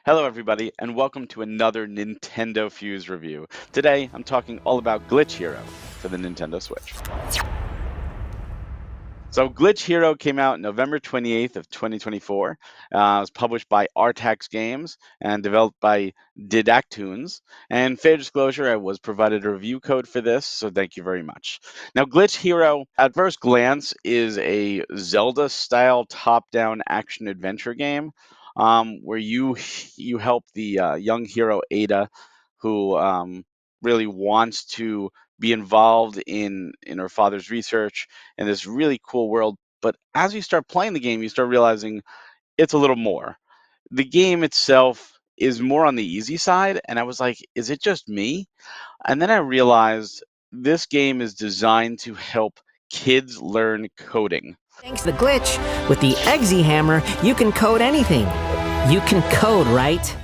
Hello, everybody, and welcome to another NintendoFuse review. Today, I'm talking all about Glitch Hero for the Nintendo Switch. So, Glitch Hero came out November 28th of 2024. It was published by Artax Games and developed by Didactoons. And fair disclosure, I was provided a review code for this, so thank you very much. Now, Glitch Hero, at first glance, is a Zelda-style top-down action-adventure game where you help the young hero Ada, who really wants to be involved in her father's research in this really cool world. But as you start playing the game, you start realizing it's a little more. The game itself is more on the easy side, and I was like, is it just me? And then I realized this game is designed to help kids learn coding. Thanks to the glitch, with the Eggsy hammer, you can code anything. You can code, right?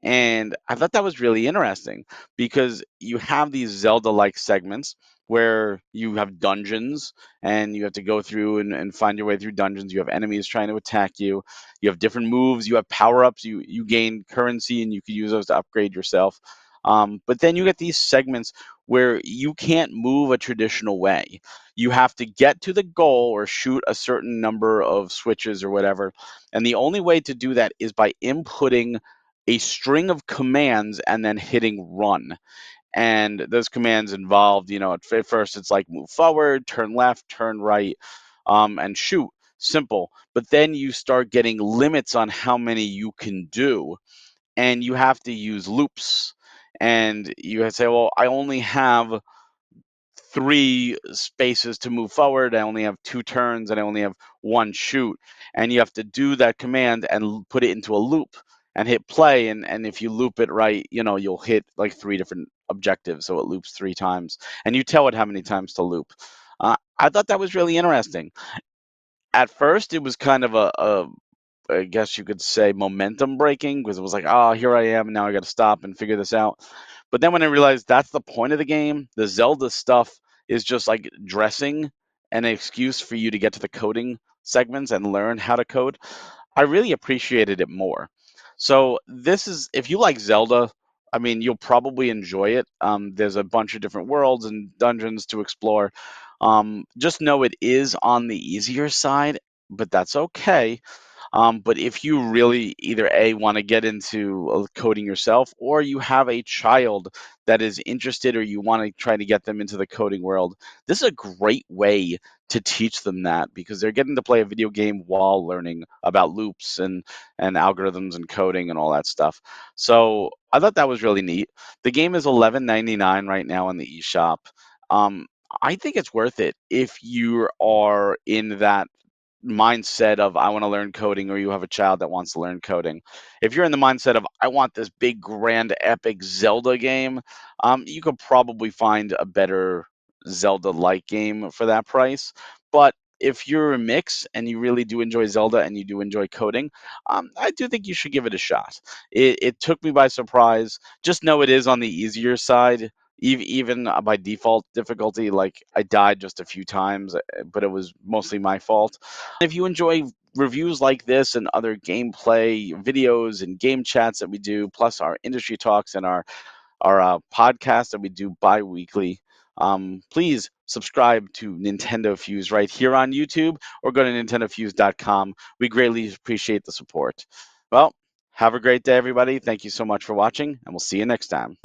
And I thought that was really interesting because you have these Zelda-like segments where you have dungeons and you have to go through and find your way through dungeons. You have enemies trying to attack you. You have different moves. You have power-ups. You gain currency and you can use those to upgrade yourself. But then you get these segments where you can't move a traditional way. You have to get to the goal or shoot a certain number of switches or whatever. And the only way to do that is by inputting a string of commands and then hitting run. And those commands involved, at first it's like move forward, turn left, turn right, and shoot. Simple. But then you start getting limits on how many you can do, and you have to use loops. And you have to say, well, I only have 3 spaces to move forward. I only have 2 turns and I only have 1 shoot. And you have to do that command and put it into a loop and hit play. And if you loop it right, you'll hit like 3 different objectives. So it loops 3 times. And you tell it how many times to loop. I thought that was really interesting. At first, it was kind of I guess you could say momentum breaking because it was like, oh, here I am, and now I got to stop and figure this out. But then when I realized that's the point of the game, the Zelda stuff is just like dressing an excuse for you to get to the coding segments and learn how to code. I really appreciated it more. So this is, if you like Zelda, I mean, you'll probably enjoy it. There's a bunch of different worlds and dungeons to explore. Just know it is on the easier side, but that's okay. But if you really either A, want to get into coding yourself, or you have a child that is interested, or you want to try to get them into the coding world, this is a great way to teach them that because they're getting to play a video game while learning about loops and algorithms and coding and all that stuff. So I thought that was really neat. The game is $11.99 right now on the eShop. Um, I think it's worth it if you are in that mindset of I want to learn coding or you have a child that wants to learn coding. If you're in the mindset of I want this big grand epic Zelda game, you could probably find a better Zelda-like game for that price. But if you're a mix and you really do enjoy Zelda and you do enjoy coding, I do think you should give it a shot. It took me by surprise. Just know it is on the easier side. Even by default difficulty, like I died just a few times, but it was mostly my fault. If you enjoy reviews like this and other gameplay videos and game chats that we do, plus our industry talks and our podcast that we do bi-weekly, please subscribe to Nintendo Fuse right here on YouTube or go to nintendofuse.com. We greatly appreciate the support. Well, have a great day, everybody. Thank you so much for watching, and we'll see you next time.